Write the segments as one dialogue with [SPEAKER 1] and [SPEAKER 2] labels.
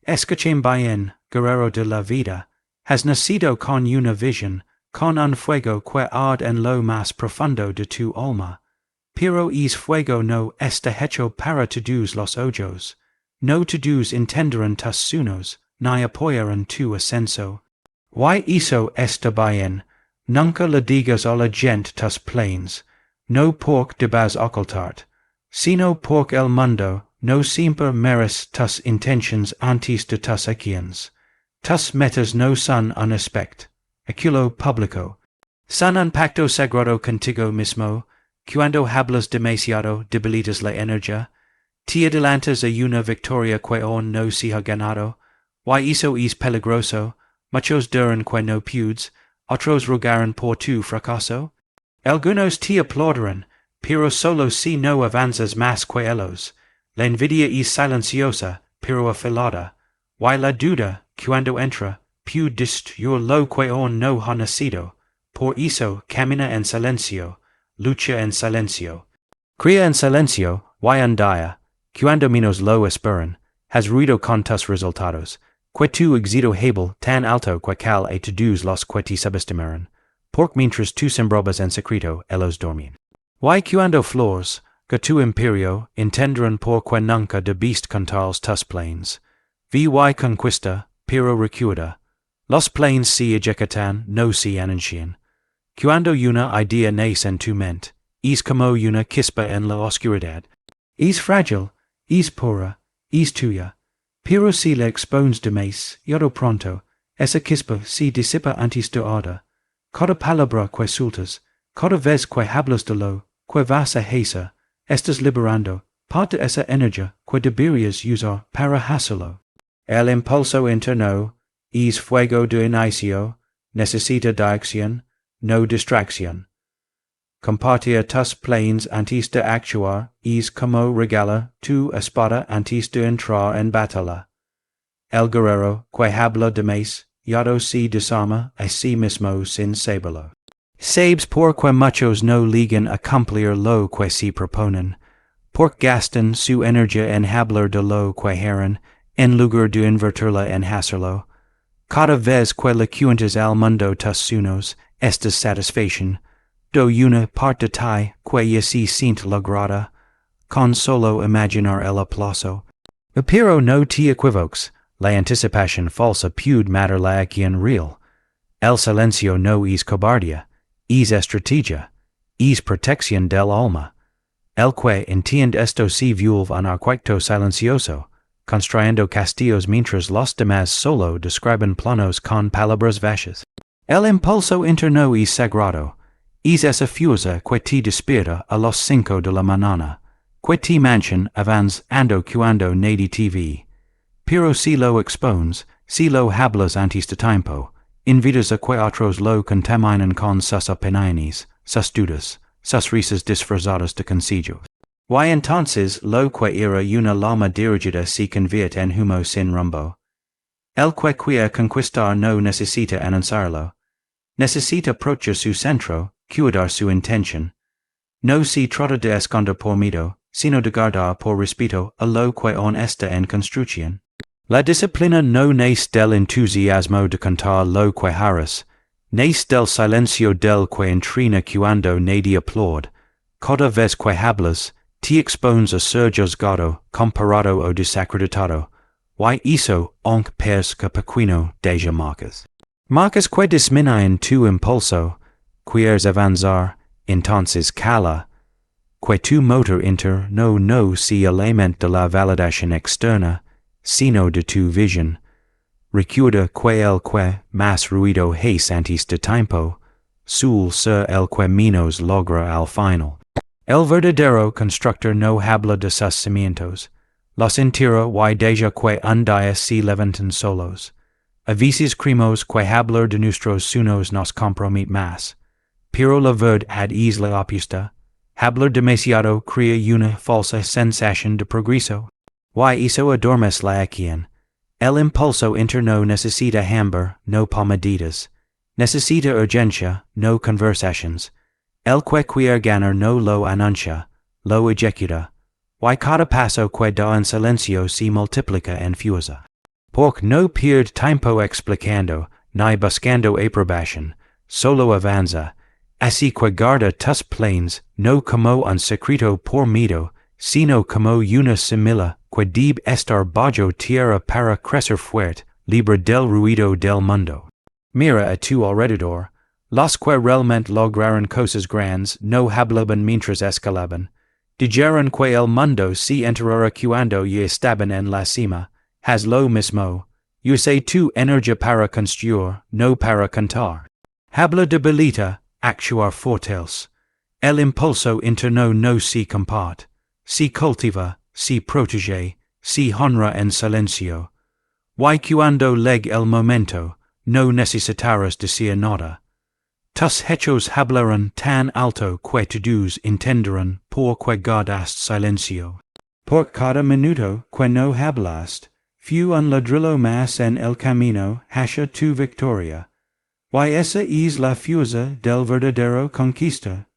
[SPEAKER 1] Escachem bien, guerrero de la vida, has nacido con una visión, con un fuego que arde en lo más profundo de tu alma. Pero es fuego no está hecho para todos los ojos, no todos entenderán tus sueños, ni apoyarán tu ascenso. Y eso está bien, nunca le digas a la gente tus planes, no porque debas ocultarte, sino porque el mundo no siempre meres tus intentions antes de tus acciones. Tus metas no son un espectáculo público, son un pacto sagrado contigo mismo. Cuando hablas demasiado, debilitas la energía, te adelantas a una victoria que aún no se ha ganado, y eso es peligroso. Muchos dirán que no puedes, otros rogarán por tu fracaso. Algunos te aplaudirán, pero solo si no avanzas más que ellos. La envidia es silenciosa, pero afilada, y la duda, cuando entra, puede destruir lo que aún no ha nacido. Por eso camina en silencio, lucha en silencio. Crea en silencio, y un día, cuando menos lo esperan, has ruido con tus resultados, que tu éxito hebel tan alto que cal a todos los que te subestimaran, porque mientras tu sembrabas en secreto, ellos dormían. Y cuando flores, que tu imperio, entenderán porque nunca debiste contar tus planes. Vi y conquista, pero recuerda, los planes se ejecutan, no se anuncian. Cuando una idea nace en tu mente, es como una chispa en la oscuridad. Es frágil, es pura, es tuya, pero si la expones de más, y pronto, esa chispa se disipa antes de arder. Cada palabra que sueltas, cada vez que hablas de lo que vas a hacer, estás liberando parte de esa energía que deberías usar para hacerlo. El impulso interno es fuego de inicio, necesita dirección, no distracción. Compartir tus planes antes de actuar es como regalar tu espada antes de entrar en batalla. El guerrero que habla de más, yado se desarma a sí mismo sin saberlo. Sabes porque muchos no llegan a cumplir lo que se proponen, porque gastan su energía en hablar de lo que harán, en lugar de invertirla en hacerlo. Cada vez que le cuentas al mundo tus sueños, esta satisfacción, do una parte de ti que ya se siente lograda, con solo imaginar el aplauso. Pero no te equivoques, la anticipación falsa puede matar la acción real. El silencio no es cobardía, es estrategia, es protección del alma. El que entiende esto se vuelve un arquitecto silencioso, construyendo castillos mientras los demás solo describen planos con palabras vacías. El impulso interno es sagrado, es esa fuerza que te despierta a las 5 de la mañana, que te mantiene avanzando cuando nadie te ve. Pero si lo expones, si lo hablas antes de tiempo, invitas a que otros lo contaminen con sus opiniones, sus dudas, sus risas disfrazadas de consejos. Y entonces lo que era una llama dirigida se convierte en humo sin rumbo. El que quiere conquistar no necesita anunciarlo. Necesita approachar su centro, cuidar su intención. No se trata de esconder por miedo, sino de guardar por respeto a lo que aún está en construcción. La disciplina no nace del entusiasmo de contar lo que harás, nace del silencio del que entrena cuando nadie aplaude. Cada vez que hablas, te expones a ser juzgado, comparado o desacreditado. Y eso, aunque parezca pequeño, deja marcas. Marcas que disminuyen tu impulso, quieres avanzar, entonces cala, que tu motor interno no se alimenta de la validación externa, sino de tu visión. Recuerda que el que más ruido hace antes de tiempo, suele ser el que menos logra al final. El verdadero constructor no habla de sus cimientos, los entierra y deja que un día se levanten solos. A veces creemos que hablar de nuestros sueños nos compromete más, pero la verdad es la opuesta. Hablar demasiado crea una falsa sensación de progreso. Y eso adormece la acción. El impulso interno necesita hambre, no palmaditas. Necesita urgencia, no conversations. El que quiere ganar no lo anuncia, lo ejecuta. Y cada paso que da en silencio se multiplica en fuerza. Porque no pierde tiempo explicando, ni buscando aprobación, solo avanza, así que guarda tus planes, no como un secreto por miedo, sino como una semilla, que debe estar bajo tierra para crecer fuerte, libre del ruido del mundo. Mira a tu alrededor, los que realmente lograron cosas grandes no hablaban mientras escalaban, dijeron que el mundo se enterara cuando ya estaban en la cima. Haz lo mismo, use tu energía para construir, no para cantar. Habla debilita, actuar fortales. El impulso interno no se comparte, se cultiva, se protege, se honra en silencio. Y cuando llegue el momento, no necesitarás decir nada. Tus hechos hablarán tan alto que todos entenderán porque guardaste silencio. Por cada minuto que no hablaste, fue un ladrillo más en el camino hacia tu victoria. Y esa es la fuerza del verdadero conquista.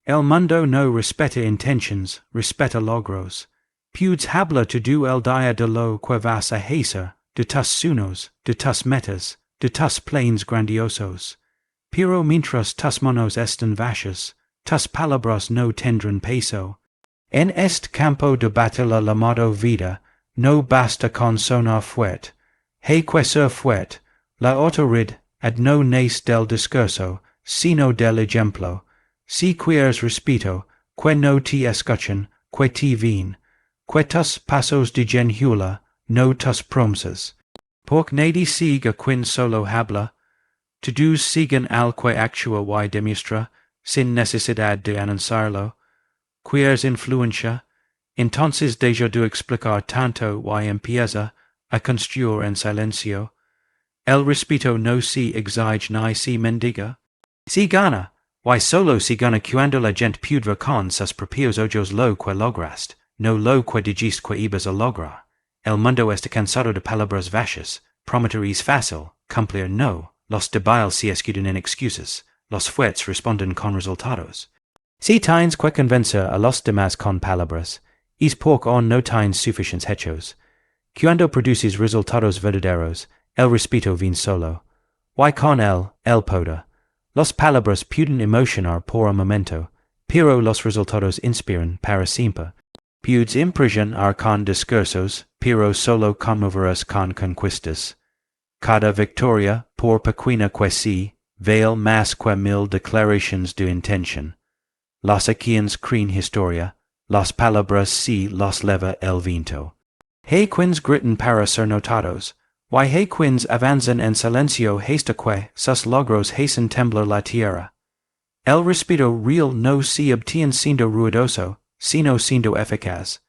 [SPEAKER 1] El mundo no respeta intentions, respeta logros. Puedes hablar todo el día de lo que vas a hacer, de tus sueños, de tus metas, de tus planes grandiosos. Pero mientras tus manos están vacías, tus palabras no tendrán peso. En este campo de batalla llamado vida, no basta con sonar fuerte. Hay que ser fuerte. La autoridad no nace del discurso, sino del ejemplo. Si quieres respeto, que no te escuchen, que te ven. Que tus pasos digan hula, no tus promesas. Porque nadie sigue quien solo habla. Todos siguen al que actúa y demuestra, sin necesidad de anunciarlo. Quieres influencia, entonces deja de explicar tanto y empieza a construir en silencio. El respeto no se exige ni se mendiga. Si gana, y solo si gana cuando la gente puede con sus propios ojos lo que lograste, no lo que dijiste que ibas a lograr. El mundo está cansado de palabras vacías, prometer es fácil, cumplir no. Los débiles se escudan en excusas, los fuertes responden con resultados. Si tienes que convencer a los demás con palabras, es porque no tienes suficientes hechos. Cuando produces resultados verdaderos, el respeto viene solo. Y con el poder. Las palabras pueden emocionar por un momento, pero los resultados inspiran para siempre. Puedes impresionar con discursos, pero solo conmoverás con conquistas. Cada victoria, por pequeña que sea, vale más que 1000 declaraciones de intención. Los quienes creen historia, las palabras sí los leva el viento. Hay quienes gritan para ser notados, y hay quienes avanzan en silencio hasta que sus logros hacen temblar la tierra. El respeto real no se obtiene siendo ruidoso, sino siendo eficaz.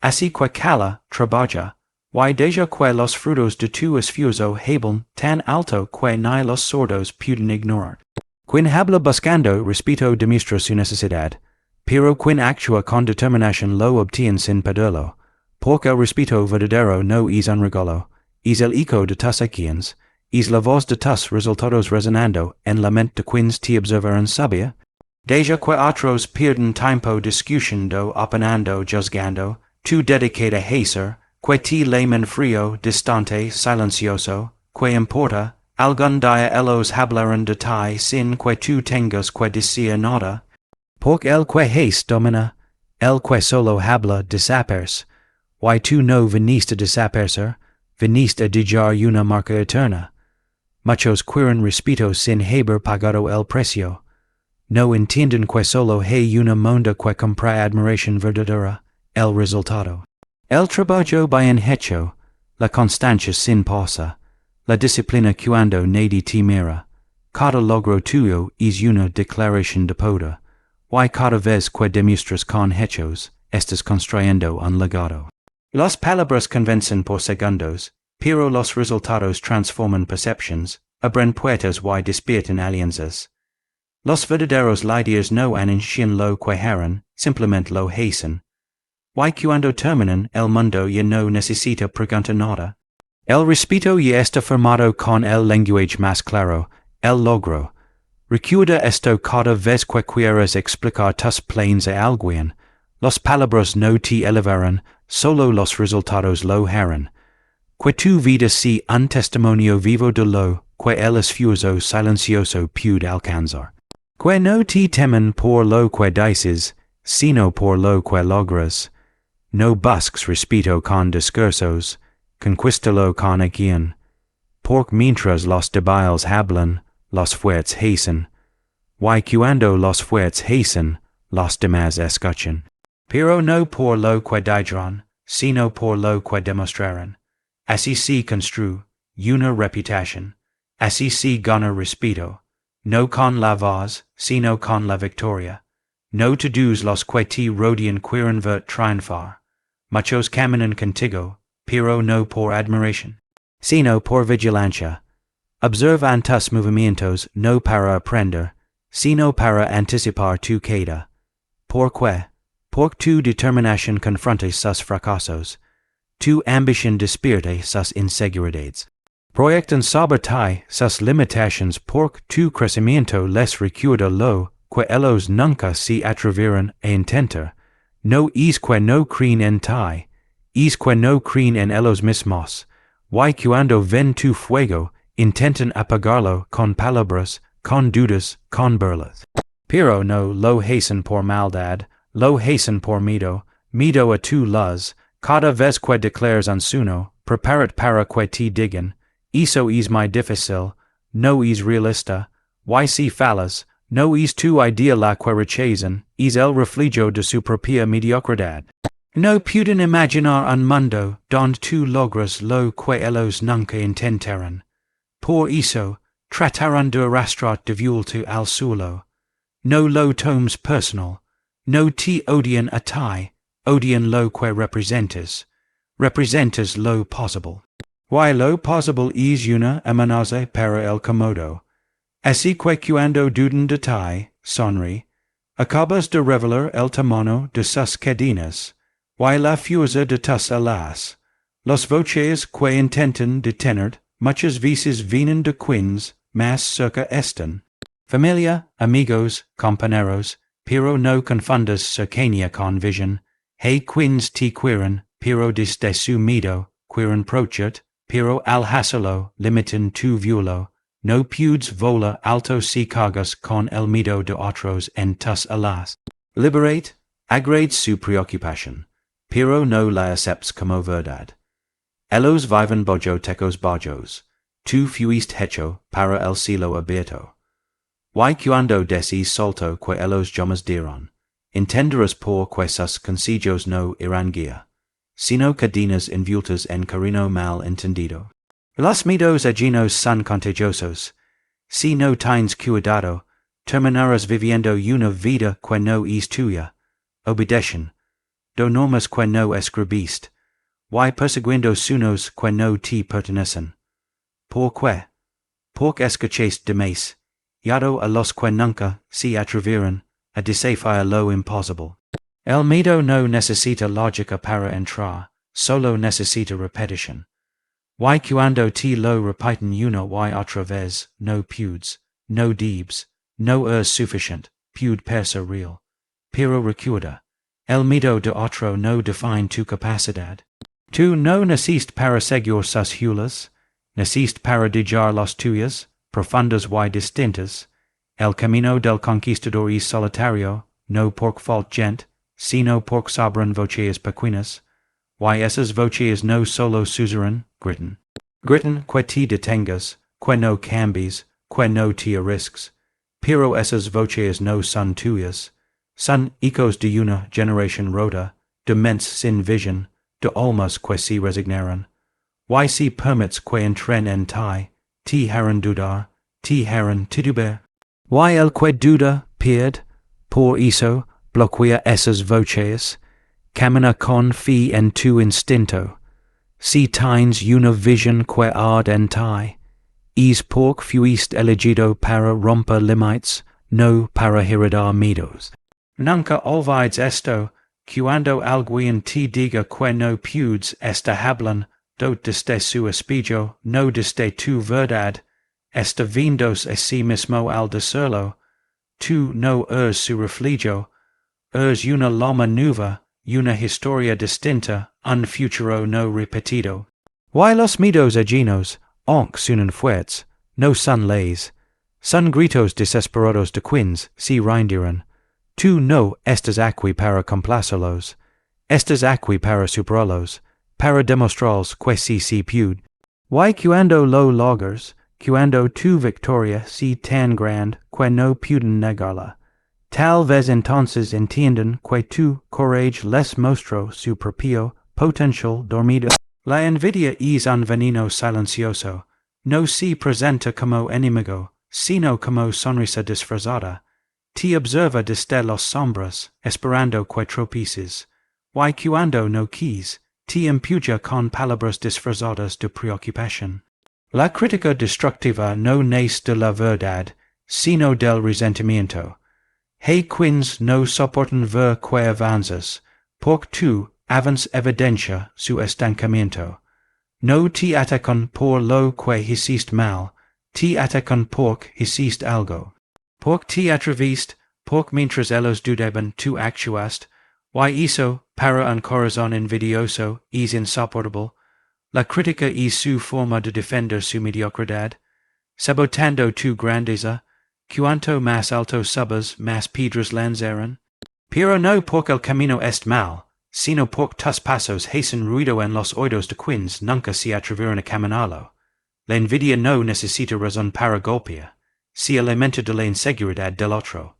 [SPEAKER 1] Así que cala, trabaja, y deja que los frutos de tu esfuerzo hablen tan alto que ni los sordos pueden ignorar. Quien habla buscando respeto demuestra su necesidad, pero quien actúa con determinación lo obtiene sin pedirlo, porque el respeto verdadero no es un regalo, es el eco de tus acciones, es la voz de tus resultados resonando en la mente de quienes te observan sabia. Deja que otros pierden tiempo discutiendo, opinando, juzgando, tu dedicada a hacer, que te llamen frío, distante, silencioso, que importa, algún día ellos hablarán de ti sin que tú tengas que decir nada. Porque el que hace domina, el que solo habla desaparece, y tú no viniste a desaparecer, viniste a dejar una marca eterna. Muchos quieren respeto sin haber pagado el precio. No entienden que solo hay una moneda que compra admiración verdadera, el resultado. El trabajo bien hecho, la constancia sin pausa, la disciplina cuando nadie te mira. Cada logro tuyo es una declaración de poder, y cada vez que demuestras con hechos, estás construyendo un legado. Las palabras convencen por segundos, pero los resultados transforman percepciones, abren puertas y despiertan alianzas. Los verdaderos líderes no anuncian lo que harán, simplemente lo hacen. Y cuando terminan, el mundo ya no necesita preguntar nada. El respeto ya está formado con el lenguaje más claro, el logro. Recuerda esto cada vez que quieras explicar tus planes a alguien. Las palabras no te elevarán, solo los resultados lo harán. que tu vida si un testimonio vivo de lo que el esfuerzo silencioso puede alcanzar. Que no te temen por lo que dices, sino por lo que logras. No busques respeto con discursos, conquístalo con acción. Porque mientras los débiles hablan, los fuertes hacen. Y cuando los fuertes hacen, los demás escuchan. Pero no por lo que dirán, sino por lo que demostrarán. Así se construye una reputación. Así se gana respeto. No con la voz, sino con la victoria. No todos los que te rodean quieren ver triunfar. Muchos caminan contigo, pero no por admiración, sino por vigilancia. Observan tus movimientos no para aprender, sino para anticipar tu queda. Porque tu determinación confronte sus fracasos, tu ambición despierte sus inseguridades. Proyectan sobre ti sus limitaciones porque tu crecimiento les recuerda lo que ellos nunca se atreveran a intentar. No es que no creen en ti, es que no creen en ellos mismos. Y cuando ven tu fuego, intentan apagarlo con palabras, con dudas, con burlas. Pero no lo hacen por maldad, lo hacen por miedo a tu luz. Cada vez que declares uno, preparat para que te digan, eso es muy difícil, no es realista, y si fallas, no es tu idea la que rechazan, es el reflejo de su propia mediocridad. No pueden imaginar un mundo donde tú logras lo que ellos nunca intentaron. Por eso, tratarán de arrastrar de vuelta al suelo. No lo tomes personal, no te odian a ti, odian lo que representas. Representas lo posible. Y lo posible es una amenaza para el comodo. Así que cuando duden de ti, sonríe. Acabas de revelar el tamaño de sus cadenas, y la fuerza de tus alas. Los voces que intentan detenerte, muchas veces vienen de quienes más cerca están. Familia, amigos, compañeros, pero no confundas cercanía con visión. Hay quienes te quieren, pero desde su miedo, quieren protegerte, pero al hacerlo, limitan tu vuelo. No puedes volar alto si cargas con el miedo de otros en tus alas. Liberate, agrade su preocupación, pero no la aceptes como verdad. Ellos viven bojotecos bojos, tú fuiste hecho para el cielo abierto. Y cuando decís solto que ellos llamas dirán, entenderás por que sus consejos no irán guía, sino cadenas envueltas en carino mal entendido. Los miedos ajenos son contagiosos. Si no tienes cuidado, terminarás viviendo una vida que no es tuya. Obedecen. Do normas que no escribiste. Y persiguiendo sueños que no te pertenecen. ¿Por qué? Porque escuchaste demás, yado a los que nunca se atreveran a desafiar lo imposible. El miedo no necesita lógica para entrar, solo necesita repetición. Y cuando te lo repiten una y otra vez, no pudes, no debes, no es suficiente, puede parecer real. Pero recuerda, el miedo de otro no define tu capacidad. Tú no naciste para seguir sus hulas, naciste para dejar los tuyos, profundas y distintas. El camino del conquistador es solitario, no porque falte gente, sino porque sobran voces pequeñas. Y esas voces no solo susurran, gritan. Gritan que te detengas, que no cambies, que no te arrisques. Pero esas voces no son tuyas. Son ecos de una generación rota, de mentes sin visión, de almas que se resignaron. Y si permites que entren en ti, te harán dudar, te harán titubear. Y el que duda, pierde, por eso, bloquea esas voces. Camina con fe en tu instinto. Si tienes una visión que arde en ti, es porque fuiste elegido para romper límites, no para heredar miedos. Nunca olvides esto, cuando alguien te diga que no puedes está hablan, desde su espejo, no desde tu verdad, está viéndose a sí mismo al decirlo. Tú no eres su reflejo, eres una loma nueva, una historia distinta, un futuro no repetido. Why los midos aginos, onc sunen fuertes, no sun lays, sun gritos desesperados de quins, si rindiran, tu no estas aqui para complacerlos, estas aqui para superarlos, para demostrarlos que si pud. Why cuando lo loggers, cuando tu victoria si tan grand que no puden negarla, tal vez entonces entiendan que tu courage les mostró su propio potential dormido. La envidia es un veneno silencioso, no se presenta como enemigo, sino como sonrisa disfrazada. Te observa desde los sombras, esperando que tropices. Y cuando no quis, te empuja con palabras disfrazadas de preocupación. La crítica destructiva no nace de la verdad, sino del resentimiento. Hey quins no soportan ver que avanzas, porque tu avance evidencia su estancamiento. No te atacan por lo que hiciste mal, te atacan porque hiciste algo. Porque te atreviste, porque mientras ellos dudaban tu actuaste, y eso, para un corazón envidioso, es insoportable. La crítica es su forma de defender su mediocridad, sabotando tu grandeza. Cuanto más alto subas, más piedras lanzarán. Pero no porque el camino es mal, sino porque tus pasos hacen ruido en los oídos de quins nunca se atreveron a caminarlo. La envidia no necesita razón para golpear, se alimenta de la inseguridad del otro.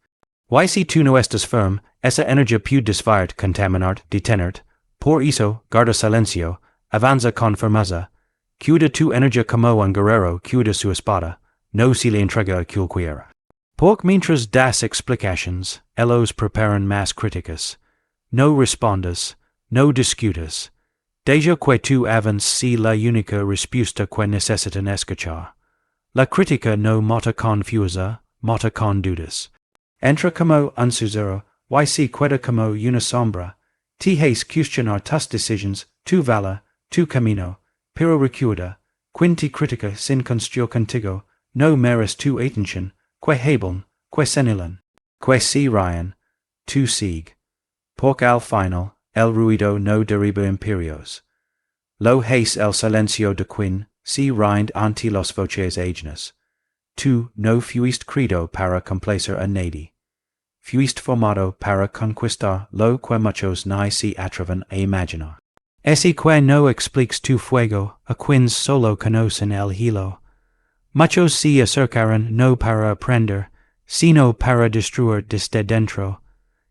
[SPEAKER 1] Y si tú no estás firme, esa energía puede desviarte, contaminarte, detenerte. Por eso, guarda silencio, avanza con firmeza. Cuida tu energía como un guerrero cuida su espada, no se le entrega a cualquiera. Porque mientras das explications, ellos preparan más críticas. No respondas, no discutas. Deja que tu avance si la única respuesta que necesitan escuchar. La crítica no mata con fuerza, mata con dudas. Entra como un suzero, y se queda como una sombra. Te hace cuestionar tus decisions, tu valor, tu camino, pero recuerda, quien te critica sin construir contigo, no mereces tu atención, que hablan, que señalan, que se ríen, tu sigue. Porque al final, el ruido no derriba imperios. Lo hace el silencio de quien se rinde ante los voces ajenas. Tu no fuiste credo para complacer a nadie. Fuiste formado para conquistar lo que muchos ni se atreven a imaginar. Ese que no expliques tu fuego, a quienes solo conocen el hilo. Muchos se acercaron no para aprender, sino para destruir desde dentro.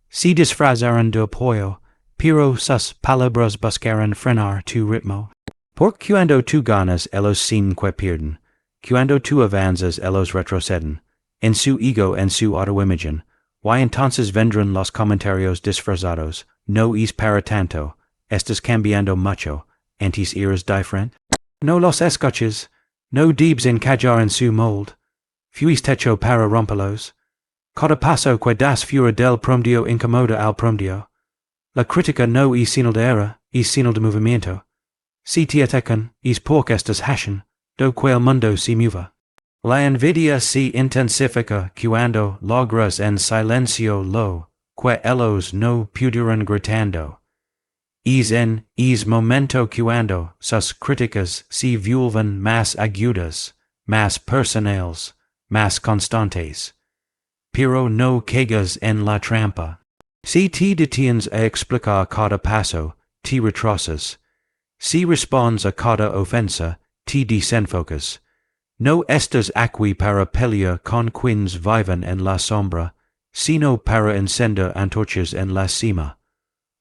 [SPEAKER 1] Se disfrazaron de apoyo, pero sus palabras buscaron frenar tu ritmo. Porque cuando tu ganas ellos sin que pierden, cuando tu avanzas ellos retroceden, en su ego en su autoimagen, y entonces vendrán los comentarios disfrazados, no es para tanto, estás cambiando mucho, antes eres diferente. No los escuches, no debes encajar en su mold, fuiste hecho para romperlos. Cada paso que das fuera del promedio incomoda al promedio. La crítica no es señal de era, es señal de movimiento. Si te atacan, es porque estás hacen, do que el mundo se mueva. La envidia se intensifica cuando logras en silencio lo que ellos no pudieron gritando. Es momento cuando sus críticas se vuelven más agudas, más personales, más constantes. Pero no caigas en la trampa. Si te detienes a explicar cada paso, te retrocesas. Si respondes a cada ofensa, te desenfocas. No estás aquí para pelear con quienes viven en la sombra, sino para encender antorchas en la cima.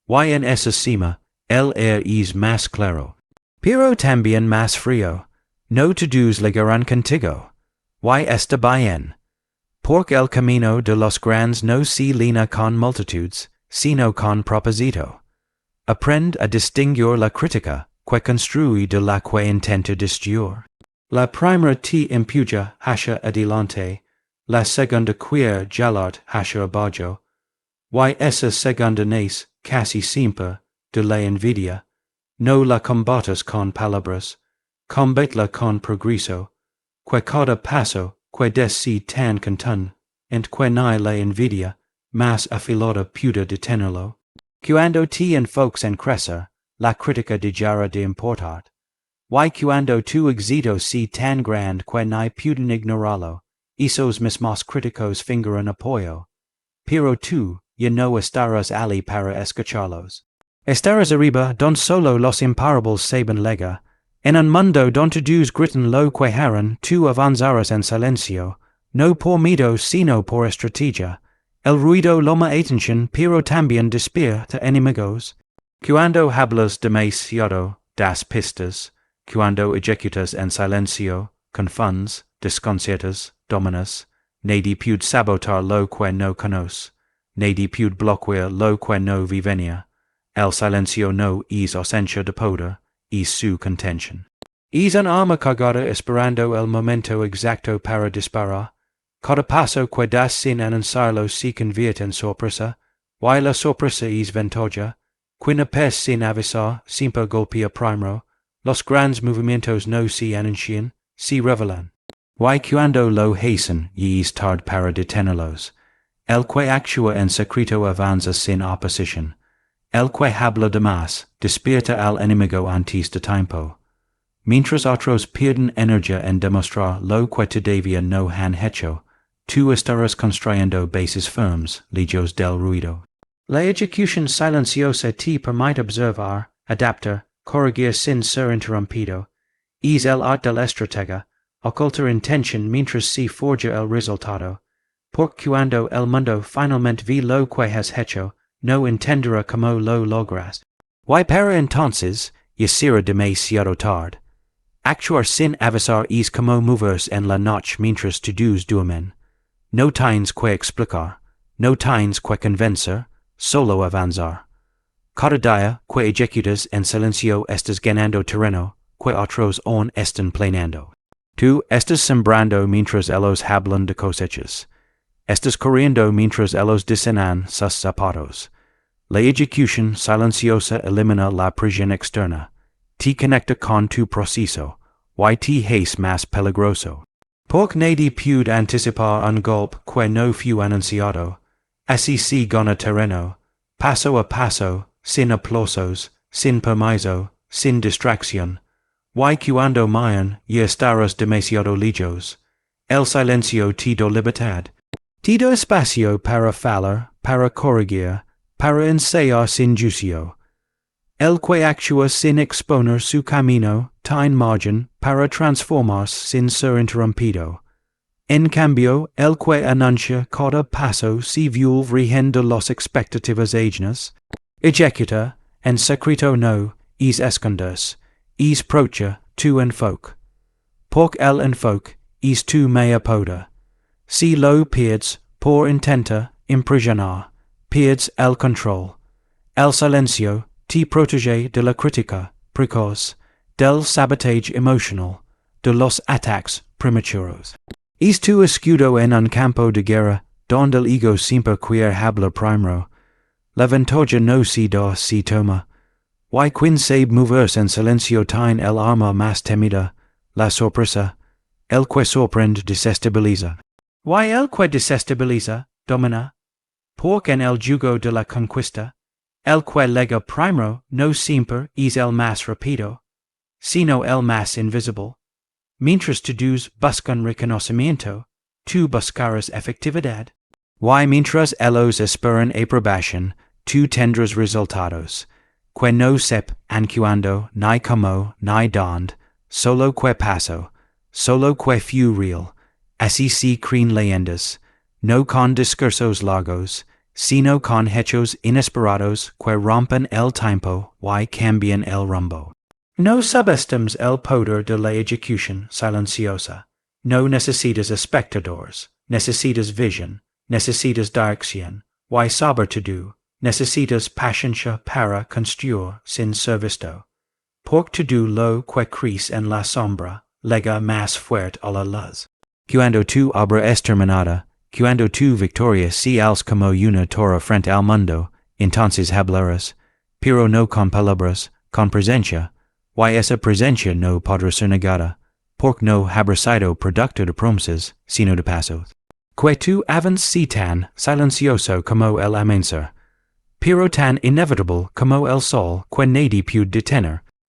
[SPEAKER 1] Y en esa cima, el aire es más claro. Pero también más frío. No todos llegarán contigo. Y está bien. Porque el camino de los grandes no se lina con multitudes, sino con propósito. Aprende a distinguir la crítica que construye de la que intenta destruir. La primera te empuja hacia adelante, la segunda quiere jalarte hacia abajo, y esa segunda nace casi siempre de la envidia. No la combatas con palabras, combátela con progreso, que cada paso que des se tan contun, ent que ni la envidia, más afilada pueda detenerlo. Cuando te enfoques en crecer, la crítica dejará de importar. Y cuando tu éxito si tan grande que ni puden ignorarlo, esos mismos críticos fingeran apoyo. Pero tú, ya no estarás allí para escucharlos. Estarás arriba don solo los imparables saben lega, en un mundo donde todos gritan lo que harán, tú avanzarás en silencio, no por miedo sino por estrategia. El ruido llama atención pero también despierta enemigos. Cuando hablas demasiado, das pistas. Cuando ejecutas en silencio, confundes, desconciertas, dominas. Nadie puede sabotar lo que no conoce. Nadie puede bloquear lo que no vivenía. El silencio no es ausencia de poder, es su contención. Es un arma cargada esperando el momento exacto para disparar. Cada paso que das sin anunciarlo se convierte en sorpresa. Y la sorpresa es ventaja. Quien pes sin avisar, siempre golpea primero. Los grandes movimientos no se anuncian, se revelan. Y cuando lo hacen, y es tarde para detenerlos. El que actúa en secreto avanza sin oposición. El que habla de más, despierta al enemigo antes de tiempo. Mientras otros pierden energía en demostrar lo que todavía no han hecho, tú estarás construyendo bases firmes, lejos del ruido. La ejecución silenciosa te permite observar, adaptar, corregir sin ser interrumpido. Es el arte del estratega, ocultar intención mientras se forja el resultado. Porque cuando el mundo finalmente ve lo que has hecho, no entenderá cómo lo logras. Y para entonces, ya será demasiado tarde. Actuar sin avisar es como moverse en la noche mientras todos duermen. No tienes que explicar, no tienes que convencer, solo avanzar. Cada día que ejecutas en silencio estás ganando terreno, que otros aún están planeando. Tú estás sembrando mientras ellos hablan de cosechas. Estás corriendo mientras ellos diseñan sus zapatos. La ejecución silenciosa elimina la presión externa. Te conecta con tu proceso, y te hace más peligroso. Porque nadie puede anticipar un golpe que no fue anunciado. Así se gana terreno, paso a paso, sin aplausos, sin permiso, sin distracción. Y cuando mayan, ya estarás demasiado lejos. El silencio te da libertad. Te da espacio para fallar, para corregir, para ensayar sin juicio. El que actúa sin exponer su camino, tiene margen para transformarse sin ser interrumpido. En cambio, el que anuncia cada paso se vuelve rehén de las expectativas ajenas. Ejecuta, en secreto no, es esconderse, es procha tu enfoque. Porque el enfoque es tu mea poder. Si lo pierdes, por intenta impresionar, pierdes el control. El silencio te protege de la crítica precoz, del sabotaje emocional, de los ataques prematuros. Es tu escudo en un campo de guerra, donde el ego siempre quiere hablar primero. La ventaja no se da se toma. Y quien sabe moverse en silencio tiene el arma más temida, la sorpresa. El que sorprende desestabiliza. Y el que desestabiliza, domina. Porque en el yugo de la conquista, el que lega primero no siempre es el más rápido, sino el más invisible. Mientras todos buscan reconocimiento, tú buscarás efectividad. Y mientras ellos esperan aprobación, tú tendrás resultados. Que no sepan cuándo, ni cómo, ni dónde, solo que paso, solo que fue real. Así se creen leyendas, no con discursos largos, sino con hechos inesperados que rompen el tiempo y cambian el rumbo. No subestimes el poder de la ejecución silenciosa. No necesitas espectadores, necesitas visión, necesitas dirección, y sobre todo, necesitas paciencia para construir sin ser visto. Porque todo lo que crece en la sombra lega más fuerte a la luz. Cuando tu obra es terminada, cuando tu victoria se alza como una torre frente al mundo, entonces hablarás, pero no con palabras, con presencia, y esa presencia no podrá ser negada, porque no habrá sido producto de promesas, sino de pasos. Que tu avances tan silencioso como el amanecer, pero tan inevitable como el sol que nadie puede detener,